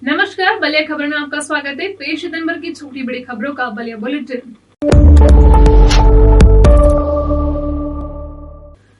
नमस्कार, बलिया खबर में आपका स्वागत है। पेश दिन भर की छोटी बड़ी खबरों का बलिया बुलेटिन।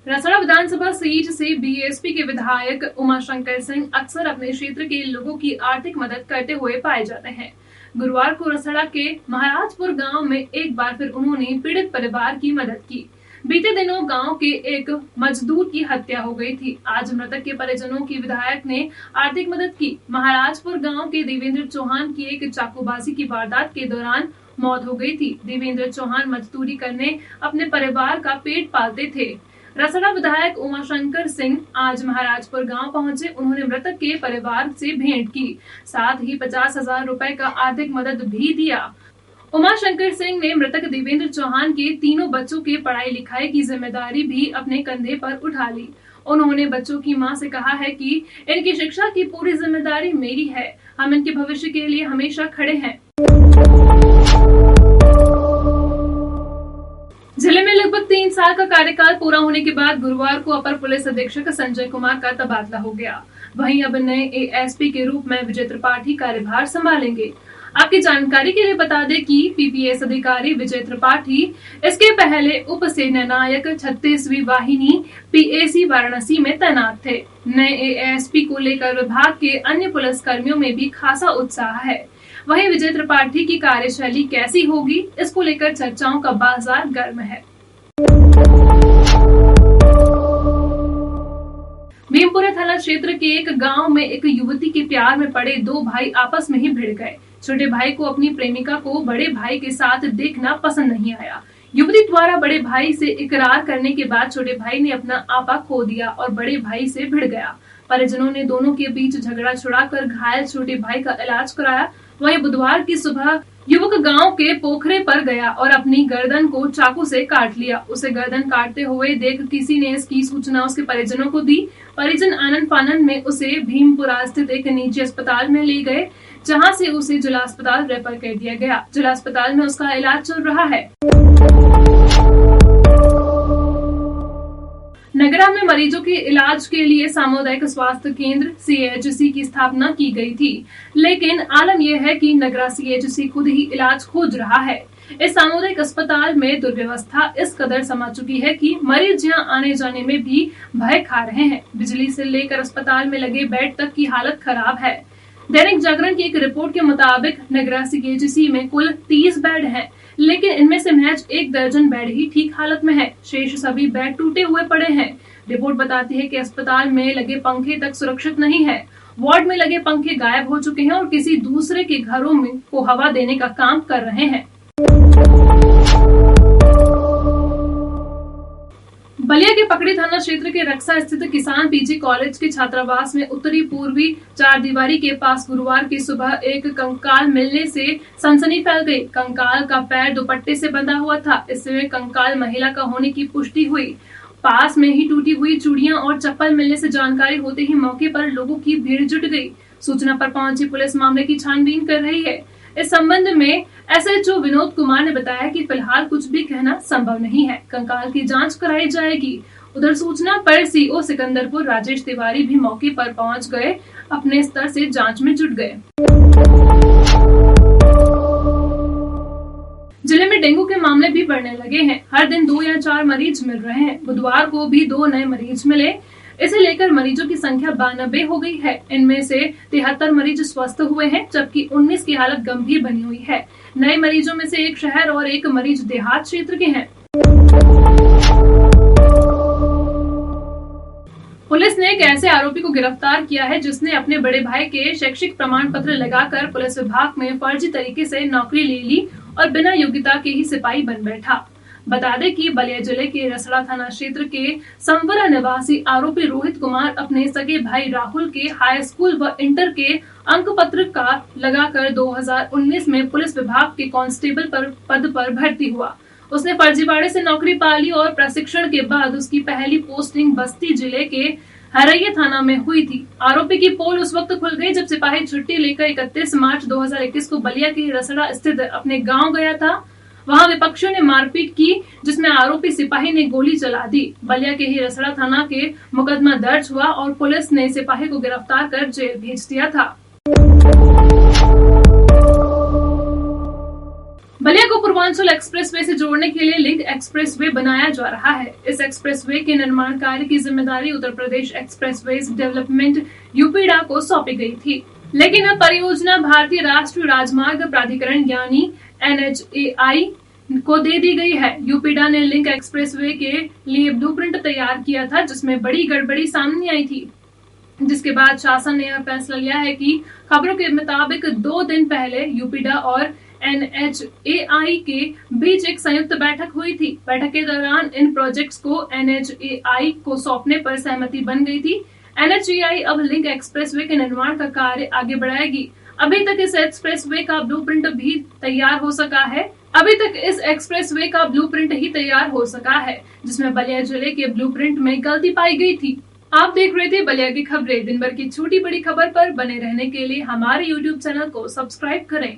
रसड़ा विधानसभा सीट से बीएसपी के विधायक उमाशंकर सिंह अक्सर अपने क्षेत्र के लोगों की आर्थिक मदद करते हुए पाए जाते हैं। गुरुवार को रसड़ा के महाराजपुर गांव में एक बार फिर उन्होंने पीड़ित परिवार की मदद की। बीते दिनों गांव के एक मजदूर की हत्या हो गई थी। आज मृतक के परिजनों की विधायक ने आर्थिक मदद की। महाराजपुर गांव के देवेंद्र चौहान की एक चाकूबाजी की वारदात के दौरान मौत हो गई थी। देवेंद्र चौहान मजदूरी करने अपने परिवार का पेट पालते थे। रसड़ा विधायक उमाशंकर सिंह आज महाराजपुर गांव पहुंचे। उन्होंने मृतक के परिवार से भेंट की, साथ ही 50,000 रुपए का आर्थिक मदद भी दिया। उमाशंकर सिंह ने मृतक देवेंद्र चौहान के तीनों बच्चों के पढ़ाई लिखाई की जिम्मेदारी भी अपने कंधे पर उठा ली। उन्होंने बच्चों की मां से कहा है कि इनकी शिक्षा की पूरी जिम्मेदारी मेरी है, हम इनके भविष्य के लिए हमेशा खड़े हैं। जिले में लगभग 3 साल का कार्यकाल पूरा होने के बाद गुरुवार को अपर पुलिस अधीक्षक संजय कुमार का तबादला हो गया। वहीं अब नए एएसपी के रूप में विजय त्रिपाठी कार्यभार संभालेंगे। आपकी जानकारी के लिए बता दें कि पीपीएस अधिकारी विजय त्रिपाठी इसके पहले उप सेना नायक 36वीं वाहिनी पीएसी वाराणसी में तैनात थे। नए एएसपी को लेकर विभाग के अन्य पुलिस कर्मियों में भी खासा उत्साह है। वहीं विजय त्रिपाठी की कार्यशैली कैसी होगी, इसको लेकर चर्चाओं का बाजार गर्म है। भीमपुरा थाना क्षेत्र के एक गांव में एक युवती के प्यार में पड़े 2 भाई आपस में ही भिड़ गए। छोटे भाई को अपनी प्रेमिका को बड़े भाई के साथ देखना पसंद नहीं आया। युवती द्वारा बड़े भाई से इकरार करने के बाद छोटे भाई ने अपना आपा खो दिया और बड़े भाई से भिड़ गया। परिजनों ने दोनों के बीच झगड़ा छुड़ाकर घायल छोटे भाई का इलाज कराया। वहीं बुधवार की सुबह युवक गांव के पोखरे पर गया और अपनी गर्दन को चाकू से काट लिया। उसे गर्दन काटते हुए देख किसी ने इसकी सूचना उसके परिजनों को दी। परिजन आनंद फानन में उसे भीमपुरा स्थित एक निजी अस्पताल में ले गए, जहां से उसे जिला अस्पताल रेफर कर दिया गया। जिला अस्पताल में उसका इलाज चल रहा है। नगरा में मरीजों के इलाज के लिए सामुदायिक स्वास्थ्य केंद्र सीएचसी की स्थापना की गई थी, लेकिन आलम यह है कि नगरा सीएचसी खुद ही इलाज खोज रहा है। इस सामुदायिक अस्पताल में दुर्व्यवस्था इस कदर समा चुकी है कि मरीज यहाँ आने जाने में भी भय खा रहे हैं। बिजली से लेकर अस्पताल में लगे बेड तक की हालत खराब है। दैनिक जागरण की एक रिपोर्ट के मुताबिक नगरा सीएचसी में कुल 30 बेड हैं, लेकिन इनमें से महज 1 दर्जन बेड ही ठीक हालत में है। शेष सभी बेड टूटे हुए पड़े हैं। रिपोर्ट बताती है कि अस्पताल में लगे पंखे तक सुरक्षित नहीं है। वार्ड में लगे पंखे गायब हो चुके हैं और किसी दूसरे के घरों में को हवा देने का काम कर रहे हैं। बलिया के पकड़ी थाना क्षेत्र के रक्सा स्थित किसान पीजी कॉलेज के छात्रावास में उत्तरी पूर्वी 4 दीवारी के पास गुरुवार की सुबह एक कंकाल मिलने से सनसनी फैल गई। कंकाल का पैर दुपट्टे से बंधा हुआ था। इससे कंकाल महिला का होने की पुष्टि हुई। पास में ही टूटी हुई चूड़ियां और चप्पल मिलने से जानकारी होते ही मौके पर लोगों की भीड़ जुट गई। सूचना पर पहुंची पुलिस मामले की छानबीन कर रही है। इस संबंध में एसएचओ विनोद कुमार ने बताया कि फिलहाल कुछ भी कहना संभव नहीं है। कंकाल की जांच कराई जाएगी। उधर सूचना पर सीओ सिकंदरपुर राजेश तिवारी भी मौके पर पहुंच गए, अपने स्तर से जांच में जुट गए। जिले में डेंगू के मामले भी बढ़ने लगे हैं। हर दिन 2 या 4 मरीज मिल रहे हैं। बुधवार को भी 2 नए मरीज मिले। इसे लेकर मरीजों की संख्या 92 हो गई है। इनमें से 73 मरीज स्वस्थ हुए हैं, जबकि 19 की हालत गंभीर बनी हुई है। नए मरीजों में से 1 शहर और 1 मरीज देहात क्षेत्र के हैं। पुलिस ने एक ऐसे आरोपी को गिरफ्तार किया है जिसने अपने बड़े भाई के शैक्षिक प्रमाण पत्र लगाकर पुलिस विभाग में फर्जी तरीके से नौकरी ले ली और बिना योग्यता के ही सिपाही बन बैठा। बता दें कि बलिया जिले के रसड़ा थाना क्षेत्र के संवरा निवासी आरोपी रोहित कुमार अपने सगे भाई राहुल के हाई स्कूल व इंटर के अंक पत्र का लगाकर 2019 में पुलिस विभाग के कांस्टेबल पद पर भर्ती हुआ। उसने फर्जीवाड़े से नौकरी पा ली और प्रशिक्षण के बाद उसकी पहली पोस्टिंग बस्ती जिले के हरैया थाना में हुई थी। आरोपी की पोल उस वक्त खुल गई जब सिपाही छुट्टी लेकर 31 मार्च 2021 को बलिया के रसड़ा स्थित अपने गांव गया था। वहां विपक्षियों ने मारपीट की, जिसमें आरोपी सिपाही ने गोली चला दी। बलिया के ही रसड़ा थाना के मुकदमा दर्ज हुआ और पुलिस ने सिपाही को गिरफ्तार कर जेल भेज दिया था। बलिया को पूर्वांचल एक्सप्रेसवे से जोड़ने के लिए लिंक एक्सप्रेसवे बनाया जा रहा है। इस एक्सप्रेसवे के निर्माण कार्य की जिम्मेदारी उत्तर प्रदेश एक्सप्रेसवेज डेवलपमेंट यूपीडा को सौंपी गई थी, लेकिन अब परियोजना भारतीय राष्ट्रीय राजमार्ग प्राधिकरण यानी NHAI को दे दी गई है। यूपीडा ने लिंक एक्सप्रेसवे के लिए ब्लूप्रिंट तैयार किया था, जिसमें बड़ी गड़बड़ी सामने आई थी, जिसके बाद शासन ने यह फैसला लिया है कि खबरों के मुताबिक 2 दिन पहले यूपीडा और NHAI के बीच एक संयुक्त बैठक हुई थी। बैठक के दौरान इन प्रोजेक्ट्स को NHAI को सौंपने पर सहमति बन गई थी। NHAI अब लिंक एक्सप्रेसवे के निर्माण का कार्य आगे बढ़ाएगी। अभी तक इस एक्सप्रेसवे का ब्लूप्रिंट ही तैयार हो सका है, जिसमें बलिया जिले के ब्लूप्रिंट में गलती पाई गई थी। आप देख रहे थे बलिया की खबरें। दिन भर की छोटी बड़ी खबर पर बने रहने के लिए हमारे YouTube चैनल को सब्सक्राइब करें।